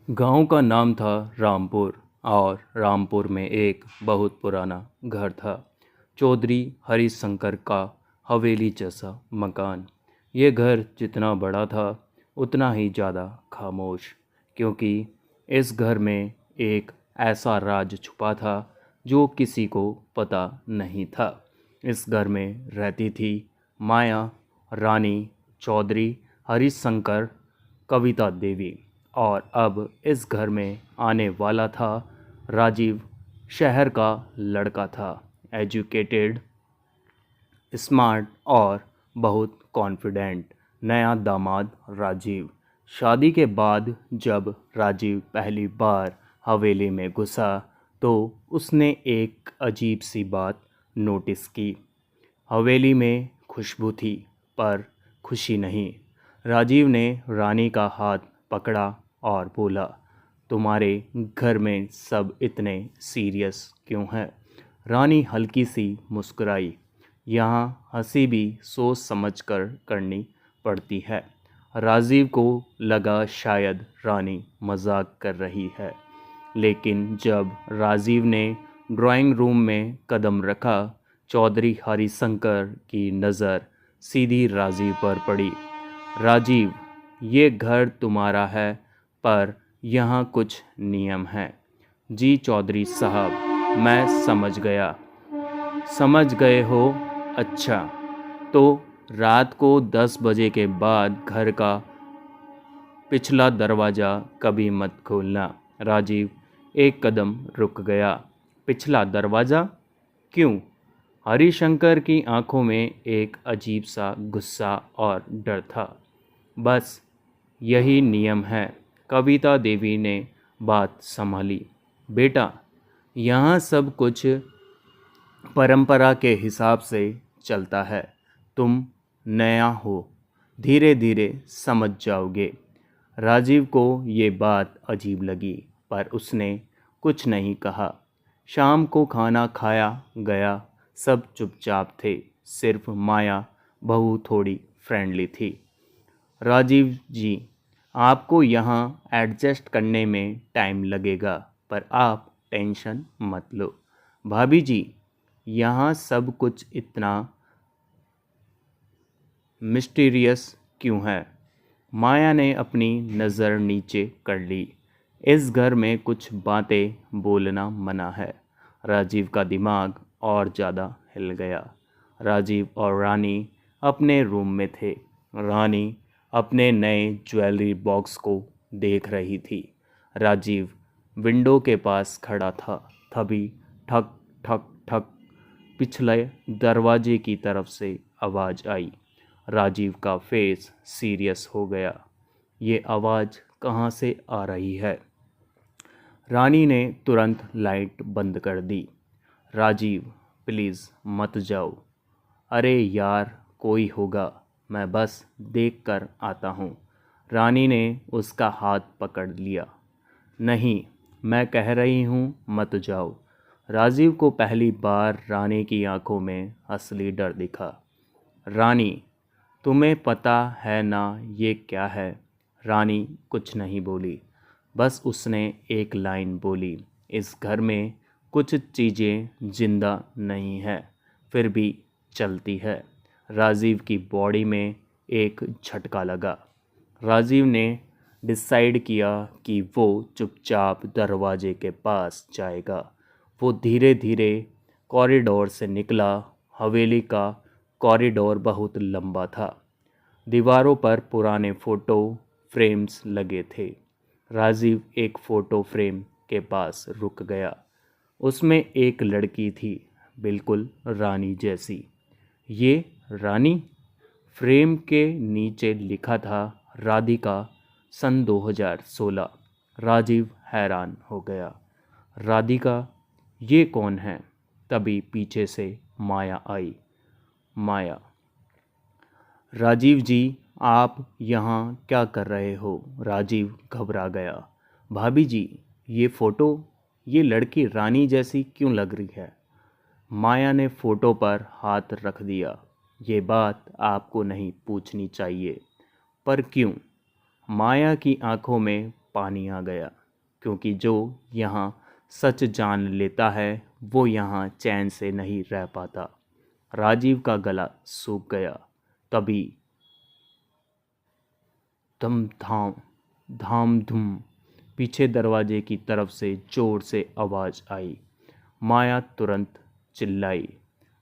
गांव का नाम था रामपुर। और रामपुर में एक बहुत पुराना घर था। चौधरी हरिशंकर का हवेली जैसा मकान। ये घर जितना बड़ा था उतना ही ज़्यादा खामोश, क्योंकि इस घर में एक ऐसा राज छुपा था जो किसी को पता नहीं था। इस घर में रहती थी माया रानी चौधरी हरिशंकर कविता देवी। और अब इस घर में आने वाला था राजीव। शहर का लड़का था, एजुकेटेड, स्मार्ट और बहुत कॉन्फिडेंट नया दामाद राजीव। शादी के बाद जब राजीव पहली बार हवेली में घुसा तो उसने एक अजीब सी बात नोटिस की। हवेली में खुशबू थी पर खुशी नहीं। राजीव ने रानी का हाथ पकड़ा और बोला, तुम्हारे घर में सब इतने सीरियस क्यों हैं? रानी हल्की सी मुस्कुराई। यहाँ हंसी भी सोच समझकर करनी पड़ती है। राजीव को लगा शायद रानी मजाक कर रही है, लेकिन जब राजीव ने ड्राइंग रूम में कदम रखा, चौधरी हरिशंकर की नज़र सीधी राजीव पर पड़ी। राजीव, ये घर तुम्हारा है, पर यहाँ कुछ नियम हैं। जी चौधरी साहब, मैं समझ गया। समझ गए हो? अच्छा, तो रात को 10 बजे के बाद घर का पिछला दरवाज़ा कभी मत खोलना। राजीव एक कदम रुक गया। पिछला दरवाज़ा? क्यों? हरिशंकर की आंखों में एक अजीब सा गुस्सा और डर था। बस यही नियम है। कविता देवी ने बात संभाली। बेटा, यहाँ सब कुछ परंपरा के हिसाब से चलता है। तुम नया हो, धीरे धीरे समझ जाओगे। राजीव को ये बात अजीब लगी, पर उसने कुछ नहीं कहा। शाम को खाना खाया गया। सब चुपचाप थे, सिर्फ माया बहू थोड़ी फ्रेंडली थी। राजीव जी, आपको यहाँ एडजस्ट करने में टाइम लगेगा, पर आप टेंशन मत लो। भाभी जी, यहाँ सब कुछ इतना मिस्टीरियस क्यों है? माया ने अपनी नज़र नीचे कर ली। इस घर में कुछ बातें बोलना मना है। राजीव का दिमाग और ज़्यादा हिल गया। राजीव और रानी अपने रूम में थे। रानी अपने नए ज्वेलरी बॉक्स को देख रही थी। राजीव विंडो के पास खड़ा था। तभी ठक ठक ठक पिछले दरवाजे की तरफ से आवाज़ आई। राजीव का फेस सीरियस हो गया। ये आवाज़ कहाँ से आ रही है? रानी ने तुरंत लाइट बंद कर दी। राजीव, प्लीज़ मत जाओ। अरे यार, कोई होगा, मैं बस देख कर आता हूँ। रानी ने उसका हाथ पकड़ लिया। नहीं, मैं कह रही हूँ मत जाओ। राजीव को पहली बार रानी की आंखों में असली डर दिखा। रानी, तुम्हें पता है ना ये क्या है? रानी कुछ नहीं बोली, बस उसने एक लाइन बोली, इस घर में कुछ चीज़ें जिंदा नहीं है, फिर भी चलती है। राजीव की बॉडी में एक झटका लगा। राजीव ने डिसाइड किया कि वो चुपचाप दरवाजे के पास जाएगा। वो धीरे धीरे कॉरिडोर से निकला। हवेली का कॉरिडोर बहुत लंबा था। दीवारों पर पुराने फ़ोटो फ्रेम्स लगे थे। राजीव एक फ़ोटो फ्रेम के पास रुक गया। उसमें एक लड़की थी, बिल्कुल रानी जैसी। ये रानी? फ्रेम के नीचे लिखा था राधिका, सन 2016। राजीव हैरान हो गया। राधिका? ये कौन है? तभी पीछे से माया आई। माया, राजीव जी, आप यहाँ क्या कर रहे हो? राजीव घबरा गया। भाभी जी, ये फ़ोटो, ये लड़की रानी जैसी क्यों लग रही है? माया ने फ़ोटो पर हाथ रख दिया। ये बात आपको नहीं पूछनी चाहिए। पर क्यों? माया की आंखों में पानी आ गया, क्योंकि जो यहाँ सच जान लेता है वो यहाँ चैन से नहीं रह पाता। राजीव का गला सूख गया। तभी धम धाम धाम धूम पीछे दरवाजे की तरफ से जोर से आवाज़ आई। माया तुरंत चिल्लाई,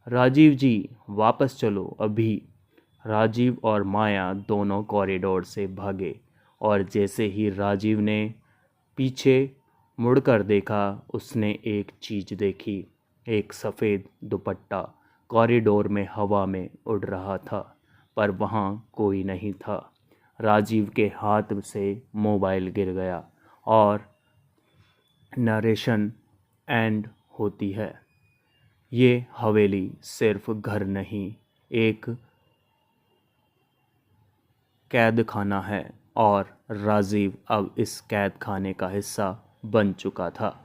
राजीव जी वापस चलो अभी। राजीव और माया दोनों कॉरिडोर से भागे और जैसे ही राजीव ने पीछे मुड़कर देखा उसने एक चीज़ देखी। एक सफ़ेद दुपट्टा कॉरिडोर में हवा में उड़ रहा था, पर वहाँ कोई नहीं था। राजीव के हाथ से मोबाइल गिर गया और नरेशन एंड होती है। ये हवेली सिर्फ घर नहीं, एक कैद खाना है और राजीव अब इस कैद खाने का हिस्सा बन चुका था।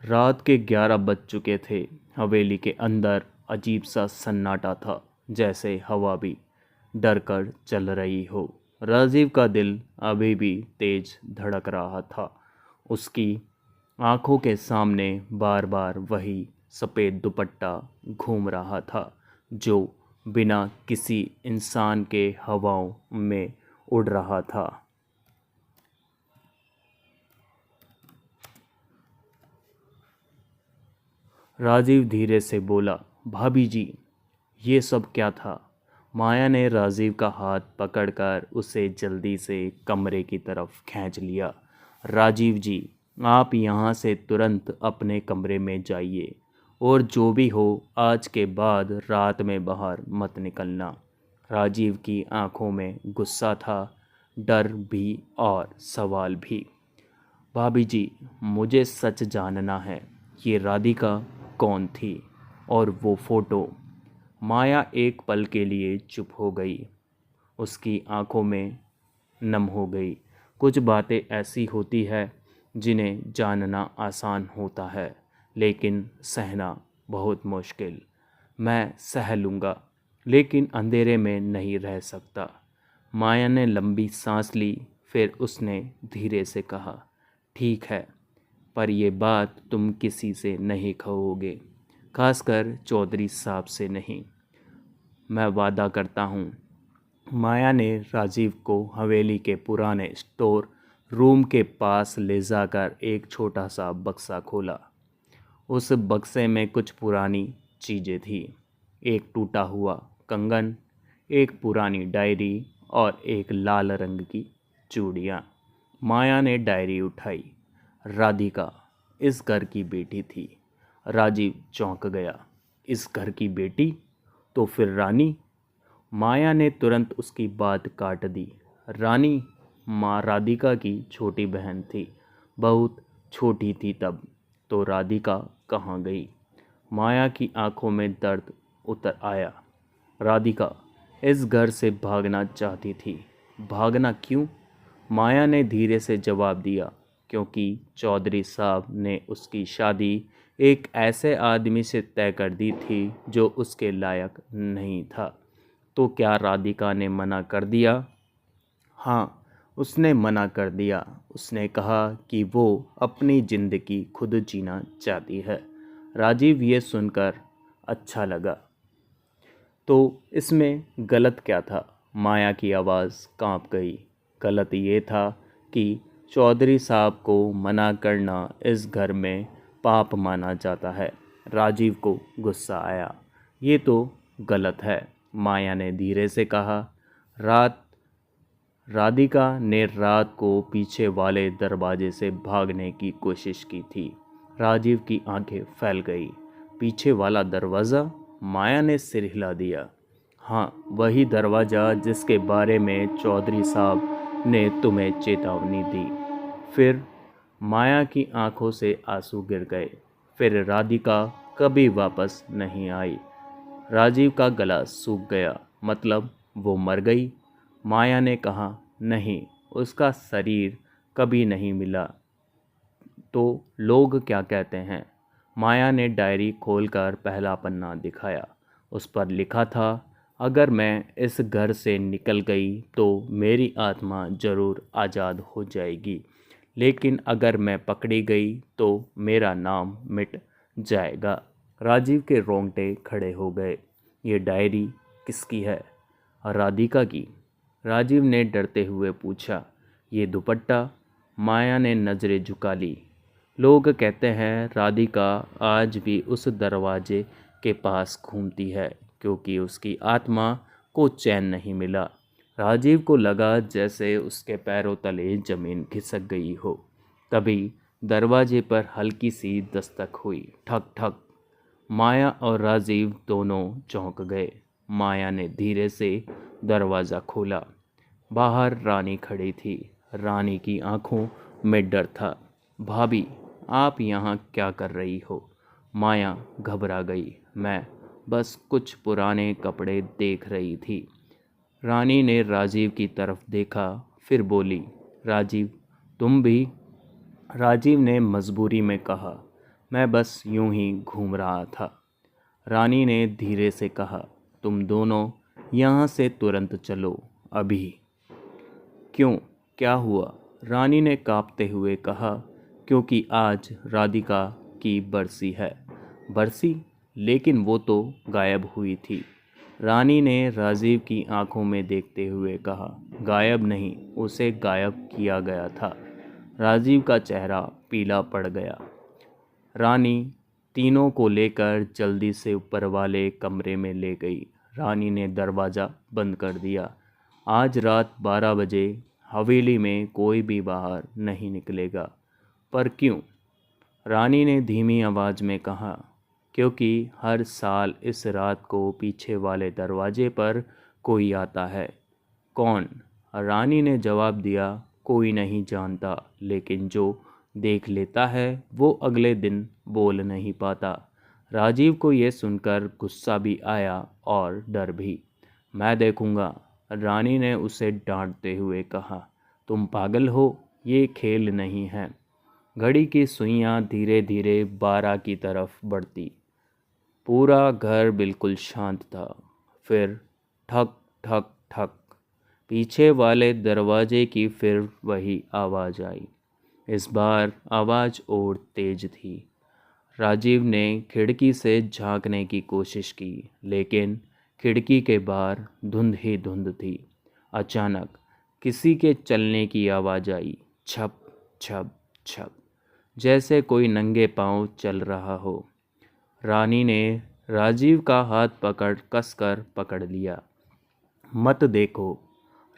रात के 11 बज चुके थे। हवेली के अंदर अजीब सा सन्नाटा था, जैसे हवा भी डर कर चल रही हो। राजीव का दिल अभी भी तेज धड़क रहा था। उसकी आंखों के सामने बार बार वही सफ़ेद दुपट्टा घूम रहा था, जो बिना किसी इंसान के हवाओं में उड़ रहा था। राजीव धीरे से बोला, भाभी जी ये सब क्या था? माया ने राजीव का हाथ पकड़कर उसे जल्दी से कमरे की तरफ खींच लिया। राजीव जी आप यहाँ से तुरंत अपने कमरे में जाइए और जो भी हो आज के बाद रात में बाहर मत निकलना। राजीव की आंखों में गुस्सा था, डर भी और सवाल भी। भाभी जी मुझे सच जानना है, ये राधिका कौन थी और वो फ़ोटो? माया एक पल के लिए चुप हो गई। उसकी आंखों में नम हो गई। कुछ बातें ऐसी होती है जिन्हें जानना आसान होता है, लेकिन सहना बहुत मुश्किल। मैं सह लूँगा, लेकिन अंधेरे में नहीं रह सकता। माया ने लंबी सांस ली, फिर उसने धीरे से कहा, ठीक है, पर यह बात तुम किसी से नहीं कहोगे, खासकर चौधरी साहब से नहीं। मैं वादा करता हूँ। माया ने राजीव को हवेली के पुराने स्टोर रूम के पास ले जाकर एक छोटा सा बक्सा खोला। उस बक्से में कुछ पुरानी चीज़ें थी। एक टूटा हुआ कंगन, एक पुरानी डायरी और एक लाल रंग की चूड़ियाँ। माया ने डायरी उठाई। राधिका इस घर की बेटी थी। राजीव चौंक गया। इस घर की बेटी? तो फिर रानी? माया ने तुरंत उसकी बात काट दी। रानी माँ राधिका की छोटी बहन थी, बहुत छोटी थी तब। तो राधिका कहाँ गई? माया की आंखों में दर्द उतर आया। राधिका इस घर से भागना चाहती थी। भागना क्यों? माया ने धीरे से जवाब दिया, क्योंकि चौधरी साहब ने उसकी शादी एक ऐसे आदमी से तय कर दी थी जो उसके लायक नहीं था। तो क्या राधिका ने मना कर दिया? हाँ, उसने मना कर दिया। उसने कहा कि वो अपनी ज़िंदगी खुद जीना चाहती है। राजीव ये सुनकर अच्छा लगा। तो इसमें गलत क्या था? माया की आवाज़ कांप गई। गलत ये था कि चौधरी साहब को मना करना इस घर में पाप माना जाता है। राजीव को गुस्सा आया। ये तो गलत है, माया ने धीरे से कहा। राधिका ने रात को पीछे वाले दरवाजे से भागने की कोशिश की थी। राजीव की आंखें फैल गई। पीछे वाला दरवाज़ा? माया ने सिर हिला दिया। हाँ, वही दरवाज़ा जिसके बारे में चौधरी साहब ने तुम्हें चेतावनी दी। फिर माया की आंखों से आंसू गिर गए। फिर राधिका कभी वापस नहीं आई। राजीव का गला सूख गया। मतलब वो मर गई? माया ने कहा, नहीं, उसका शरीर कभी नहीं मिला। तो लोग क्या कहते हैं? माया ने डायरी खोलकर पहला पन्ना दिखाया। उस पर लिखा था, अगर मैं इस घर से निकल गई तो मेरी आत्मा जरूर आज़ाद हो जाएगी, लेकिन अगर मैं पकड़ी गई तो मेरा नाम मिट जाएगा। राजीव के रोंगटे खड़े हो गए। ये डायरी किसकी है? राधिका की। राजीव ने डरते हुए पूछा। ये दुपट्टा? माया ने नज़रें झुका ली। लोग कहते हैं राधिका आज भी उस दरवाजे के पास घूमती है क्योंकि उसकी आत्मा को चैन नहीं मिला। राजीव को लगा जैसे उसके पैरों तले जमीन खिसक गई हो। तभी दरवाजे पर हल्की सी दस्तक हुई। ठक ठक। माया और राजीव दोनों चौंक गए। माया ने धीरे से दरवाज़ा खोला। बाहर रानी खड़ी थी। रानी की आंखों में डर था। भाभी, आप यहाँ क्या कर रही हो? माया घबरा गई। मैं बस कुछ पुराने कपड़े देख रही थी। रानी ने राजीव की तरफ देखा, फिर बोली, राजीव, तुम भी? राजीव ने मजबूरी में कहा, मैं बस यूं ही घूम रहा था। रानी ने धीरे से कहा, तुम दोनों यहाँ से तुरंत चलो, अभी। क्यों, क्या हुआ? रानी ने कांपते हुए कहा, क्योंकि आज राधिका की बरसी है। बरसी? लेकिन वो तो गायब हुई थी। रानी ने राजीव की आंखों में देखते हुए कहा, गायब नहीं, उसे गायब किया गया था। राजीव का चेहरा पीला पड़ गया। रानी तीनों को लेकर जल्दी से ऊपर वाले कमरे में ले गई। रानी ने दरवाज़ा बंद कर दिया। आज रात 12 बजे हवेली में कोई भी बाहर नहीं निकलेगा। पर क्यों? रानी ने धीमी आवाज़ में कहा, क्योंकि हर साल इस रात को पीछे वाले दरवाजे पर कोई आता है। कौन? रानी ने जवाब दिया, कोई नहीं जानता, लेकिन जो देख लेता है वो अगले दिन बोल नहीं पाता। राजीव को ये सुनकर गुस्सा भी आया और डर भी। मैं देखूंगा, रानी ने उसे डांटते हुए कहा। तुम पागल हो, ये खेल नहीं है। घड़ी की सुइयां धीरे धीरे 12 की तरफ बढ़ती। पूरा घर बिल्कुल शांत था। फिर ठक ठक ठक। पीछे वाले दरवाजे की फिर वही आवाज़ आई। इस बार आवाज़ और तेज थी। राजीव ने खिड़की से झांकने की कोशिश की, लेकिन खिड़की के बाहर धुंध ही धुंध थी। अचानक किसी के चलने की आवाज़ आई। छप छप छप, जैसे कोई नंगे पांव चल रहा हो। रानी ने राजीव का हाथ कसकर पकड़ लिया। मत देखो।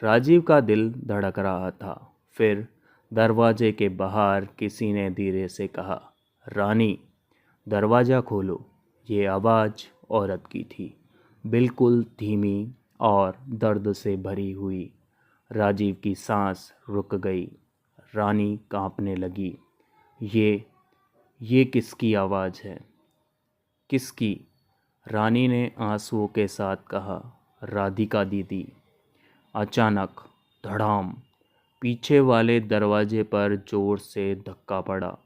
राजीव का दिल धड़क रहा था। फिर दरवाजे के बाहर किसी ने धीरे से कहा, रानी, दरवाज़ा खोलो। ये आवाज़ औरत की थी, बिल्कुल धीमी और दर्द से भरी हुई। राजीव की सांस रुक गई। रानी कांपने लगी। ये किसकी आवाज़ है? किसकी? रानी ने आंसुओं के साथ कहा, राधिका दीदी। अचानक धड़ाम, पीछे वाले दरवाजे पर जोर से धक्का पड़ा।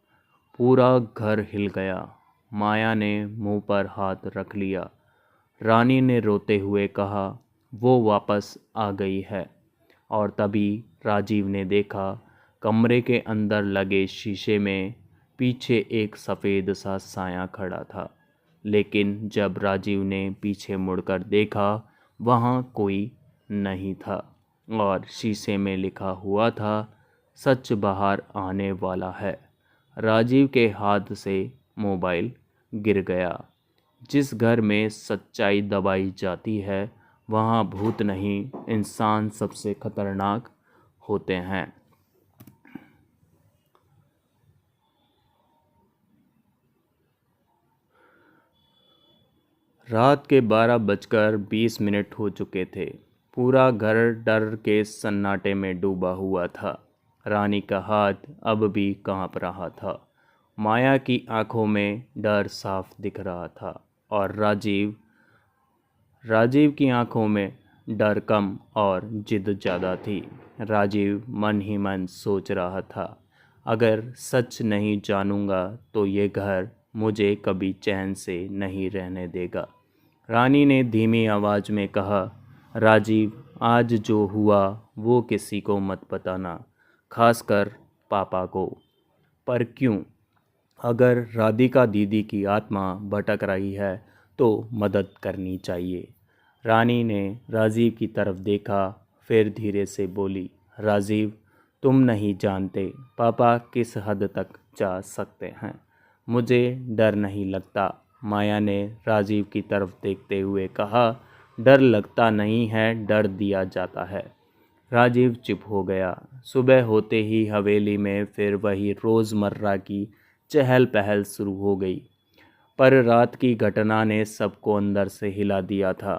पूरा घर हिल गया। माया ने मुंह पर हाथ रख लिया। रानी ने रोते हुए कहा, वो वापस आ गई है। और तभी राजीव ने देखा, कमरे के अंदर लगे शीशे में पीछे एक सफ़ेद सा साया खड़ा था। लेकिन जब राजीव ने पीछे मुड़कर देखा, वहाँ कोई नहीं था और शीशे में लिखा हुआ था, सच बाहर आने वाला है। राजीव के हाथ से मोबाइल गिर गया। जिस घर में सच्चाई दबाई जाती है, वहाँ भूत नहीं, इंसान सबसे खतरनाक होते हैं। रात के 12:20 हो चुके थे। पूरा घर डर के सन्नाटे में डूबा हुआ था। रानी का हाथ अब भी कांप रहा था। माया की आंखों में डर साफ दिख रहा था और राजीव की आंखों में डर कम और जिद ज़्यादा थी। राजीव मन ही मन सोच रहा था, अगर सच नहीं जानूंगा तो ये घर मुझे कभी चैन से नहीं रहने देगा। रानी ने धीमी आवाज़ में कहा, राजीव, आज जो हुआ वो किसी को मत बताना, खासकर पापा को। पर क्यों? अगर राधिका दीदी की आत्मा भटक रही है तो मदद करनी चाहिए। रानी ने राजीव की तरफ देखा, फिर धीरे से बोली, राजीव, तुम नहीं जानते पापा किस हद तक जा सकते हैं। मुझे डर नहीं लगता। माया ने राजीव की तरफ देखते हुए कहा, डर लगता नहीं है, डर दिया जाता है। राजीव चुप हो गया। सुबह होते ही हवेली में फिर वही रोज़मर्रा की चहल पहल शुरू हो गई। पर रात की घटना ने सबको अंदर से हिला दिया था।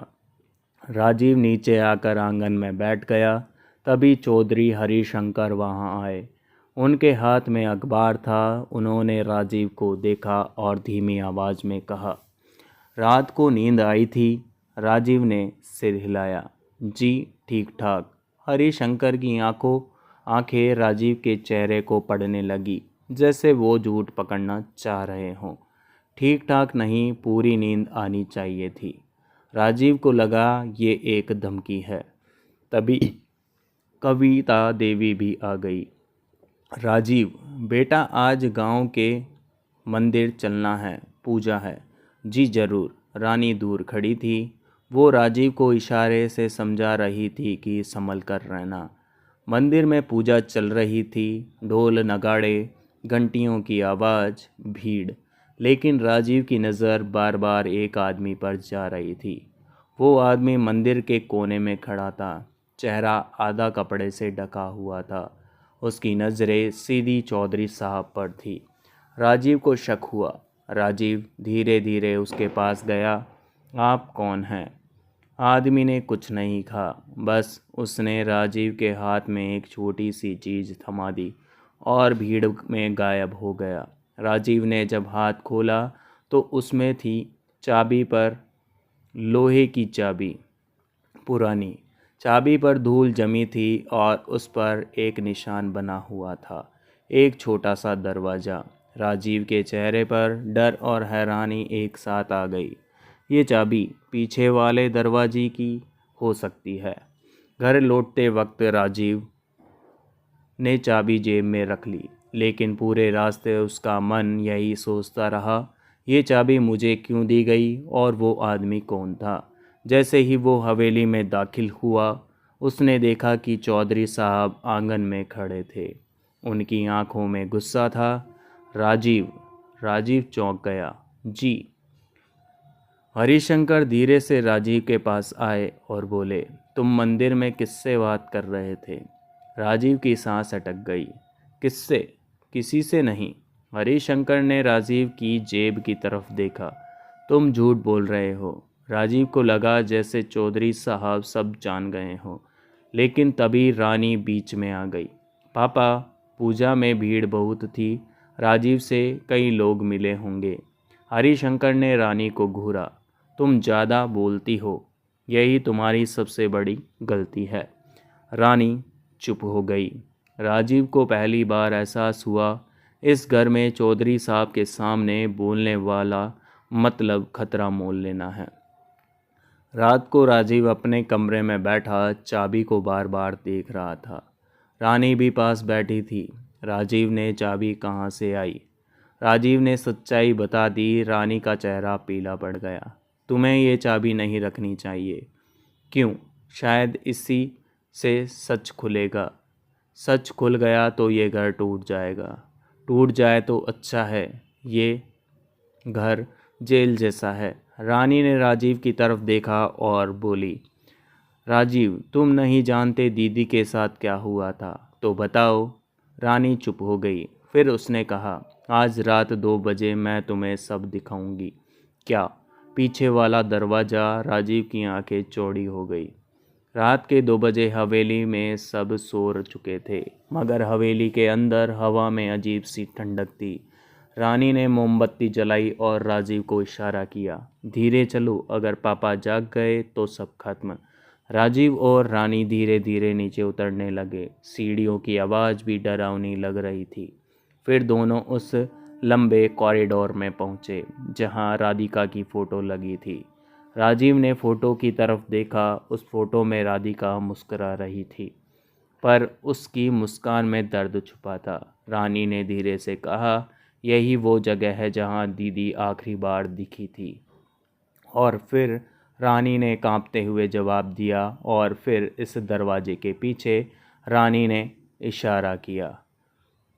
राजीव नीचे आकर आंगन में बैठ गया। तभी चौधरी हरिशंकर वहां आए। उनके हाथ में अखबार था। उन्होंने राजीव को देखा और धीमी आवाज़ में कहा, रात को नींद आई थी? राजीव ने सिर हिलाया। जी, ठीक ठाक। हरिशंकर की आंखें राजीव के चेहरे को पढ़ने लगी, जैसे वो झूठ पकड़ना चाह रहे हों। ठीक ठाक नहीं, पूरी नींद आनी चाहिए थी। राजीव को लगा ये एक धमकी है। तभी कविता देवी भी आ गई। राजीव बेटा, आज गांव के मंदिर चलना है, पूजा है। जी जरूर। रानी दूर खड़ी थी। वो राजीव को इशारे से समझा रही थी कि संभल कर रहना। मंदिर में पूजा चल रही थी। ढोल नगाड़े, घंटियों की आवाज़, भीड़। लेकिन राजीव की नज़र बार बार एक आदमी पर जा रही थी। वो आदमी मंदिर के कोने में खड़ा था। चेहरा आधा कपड़े से ढका हुआ था। उसकी नज़रें सीधी चौधरी साहब पर थी। राजीव को शक हुआ। राजीव धीरे धीरे उसके पास गया। आप कौन हैं? आदमी ने कुछ नहीं कहा, बस उसने राजीव के हाथ में एक छोटी सी चीज़ थमा दी और भीड़ में गायब हो गया। राजीव ने जब हाथ खोला तो उसमें थी चाबी पर लोहे की चाबी, पुरानी। चाबी पर धूल जमी थी और उस पर एक निशान बना हुआ था, एक छोटा सा दरवाज़ा। राजीव के चेहरे पर डर और हैरानी एक साथ आ गई। ये चाबी पीछे वाले दरवाजे की हो सकती है। घर लौटते वक्त राजीव ने चाबी जेब में रख ली, लेकिन पूरे रास्ते उसका मन यही सोचता रहा, ये चाबी मुझे क्यों दी गई और वो आदमी कौन था। जैसे ही वो हवेली में दाखिल हुआ, उसने देखा कि चौधरी साहब आंगन में खड़े थे। उनकी आंखों में गुस्सा था। राजीव राजीव चौंक गया। जी। हरिशंकर धीरे से राजीव के पास आए और बोले, तुम मंदिर में किससे बात कर रहे थे? राजीव की सांस अटक गई। किससे? किसी से नहीं। हरिशंकर ने राजीव की जेब की तरफ देखा। तुम झूठ बोल रहे हो। राजीव को लगा जैसे चौधरी साहब सब जान गए हों। लेकिन तभी रानी बीच में आ गई। पापा, पूजा में भीड़ बहुत थी। राजीव से कई लोग मिले होंगे। हरिशंकर ने रानी को घूरा। तुम ज़्यादा बोलती हो, यही तुम्हारी सबसे बड़ी गलती है। रानी चुप हो गई। राजीव को पहली बार एहसास हुआ, इस घर में चौधरी साहब के सामने बोलने वाला मतलब खतरा मोल लेना है। रात को राजीव अपने कमरे में बैठा चाबी को बार बार देख रहा था। रानी भी पास बैठी थी। राजीव ने चाबी कहाँ से आई? राजीव ने सच्चाई बता दी। रानी का चेहरा पीला पड़ गया। तुम्हें ये चाबी नहीं रखनी चाहिए। क्यों? शायद इसी से सच खुलेगा। सच खुल गया तो ये घर टूट जाएगा। टूट जाए तो अच्छा है। ये घर जेल जैसा है। रानी ने राजीव की तरफ देखा और बोली, राजीव, तुम नहीं जानते दीदी के साथ क्या हुआ था, तो बताओ। रानी चुप हो गई। फिर उसने कहा, आज रात 2 बजे मैं तुम्हें सब दिखाऊंगी। क्या? पीछे वाला दरवाज़ा। राजीव की आंखें चौड़ी हो गई। रात के 2 बजे हवेली में सब सो चुके थे, मगर हवेली के अंदर हवा में अजीब सी ठंडक थी। रानी ने मोमबत्ती जलाई और राजीव को इशारा किया, धीरे चलो, अगर पापा जाग गए तो सब खत्म। राजीव और रानी धीरे धीरे नीचे उतरने लगे। सीढ़ियों की आवाज़ भी डरावनी लग रही थी। फिर दोनों उस लंबे कॉरिडोर में पहुँचे जहाँ राधिका की फ़ोटो लगी थी। राजीव ने फ़ोटो की तरफ देखा। उस फ़ोटो में राधिका मुस्कुरा रही थी, पर उसकी मुस्कान में दर्द छुपा था। रानी ने धीरे से कहा, यही वो जगह है जहाँ दीदी आखिरी बार दिखी थी। और फिर रानी ने कांपते हुए जवाब दिया, और फिर इस दरवाजे के पीछे। रानी ने इशारा किया।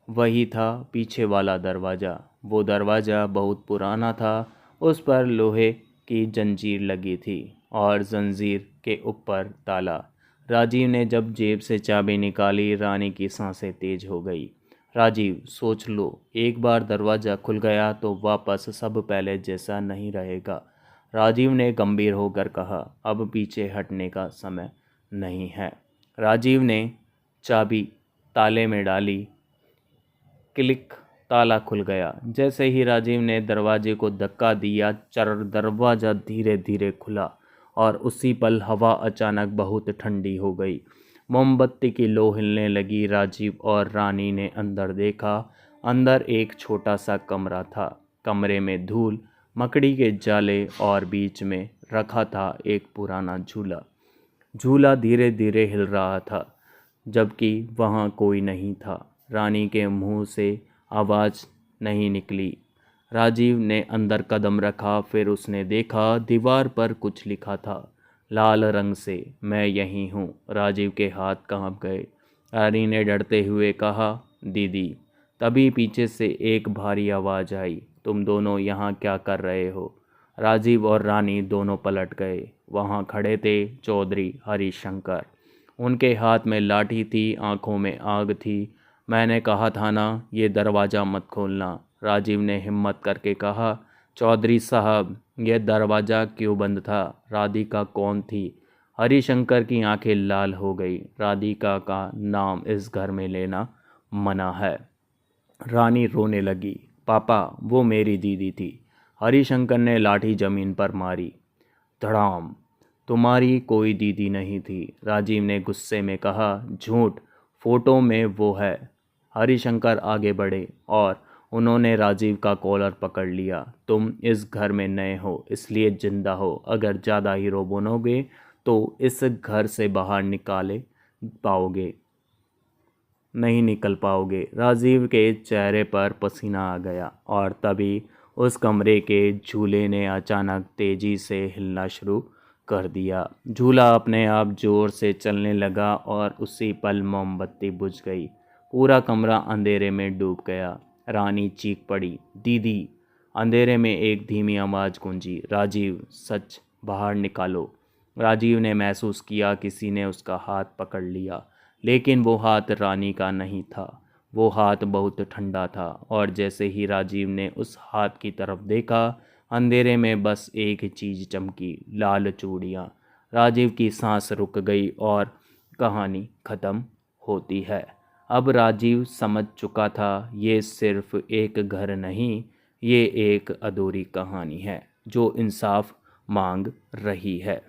वही था पीछे वाला दरवाज़ा। वो दरवाज़ा बहुत पुराना था। उस पर लोहे की जंजीर लगी थी और जंजीर के ऊपर ताला। राजीव ने जब जेब से चाबी निकाली, रानी की सांसें तेज हो गई। राजीव, सोच लो, एक बार दरवाज़ा खुल गया तो वापस सब पहले जैसा नहीं रहेगा। राजीव ने गंभीर होकर कहा, अब पीछे हटने का समय नहीं है। राजीव ने चाबी ताले में डाली। क्लिक, ताला खुल गया। जैसे ही राजीव ने दरवाजे को धक्का दिया, दरवाज़ा धीरे धीरे खुला और उसी पल हवा अचानक बहुत ठंडी हो गई। मोमबत्ती की लो हिलने लगी। राजीव और रानी ने अंदर देखा। अंदर एक छोटा सा कमरा था। कमरे में धूल, मकड़ी के जाले और बीच में रखा था एक पुराना झूला। झूला धीरे धीरे हिल रहा था, जबकि वहाँ कोई नहीं था। रानी के मुंह से आवाज़ नहीं निकली। राजीव ने अंदर कदम रखा। फिर उसने देखा, दीवार पर कुछ लिखा था लाल रंग से, मैं यहीं हूँ। राजीव के हाथ कांप गए। रानी ने डरते हुए कहा, दीदी। तभी पीछे से एक भारी आवाज़ आई, तुम दोनों यहाँ क्या कर रहे हो? राजीव और रानी दोनों पलट गए। वहाँ खड़े थे चौधरी हरिशंकर। उनके हाथ में लाठी थी, आंखों में आग थी। मैंने कहा था ना, ये दरवाज़ा मत खोलना। राजीव ने हिम्मत करके कहा, चौधरी साहब, यह दरवाज़ा क्यों बंद था? राधिका कौन थी? हरिशंकर की आंखें लाल हो गई। राधिका का नाम इस घर में लेना मना है। रानी रोने लगी। पापा, वो मेरी दीदी थी। हरिशंकर ने लाठी जमीन पर मारी। धड़ाम। तुम्हारी कोई दीदी नहीं थी। राजीव ने गुस्से में कहा, झूठ, फोटो में वो है। हरिशंकर आगे बढ़े और उन्होंने राजीव का कॉलर पकड़ लिया। तुम इस घर में नए हो, इसलिए जिंदा हो। अगर ज़्यादा हीरो बनोगे तो इस घर से बाहर पाओगे नहीं निकल पाओगे। राजीव के चेहरे पर पसीना आ गया और तभी उस कमरे के झूले ने अचानक तेज़ी से हिलना शुरू कर दिया। झूला अपने आप ज़ोर से चलने लगा और उसी पल मोमबत्ती बुझ गई। पूरा कमरा अंधेरे में डूब गया। रानी चीख पड़ी, दीदी। अंधेरे में एक धीमी आवाज़ गूंजी, राजीव, सच बाहर निकालो। राजीव ने महसूस किया किसी ने उसका हाथ पकड़ लिया, लेकिन वो हाथ रानी का नहीं था। वो हाथ बहुत ठंडा था और जैसे ही राजीव ने उस हाथ की तरफ देखा, अंधेरे में बस एक चीज़ चमकी, लाल चूड़ियाँ। राजीव की सांस रुक गई और कहानी ख़त्म होती है। अब राजीव समझ चुका था, ये सिर्फ एक घर नहीं, ये एक अधूरी कहानी है जो इंसाफ मांग रही है।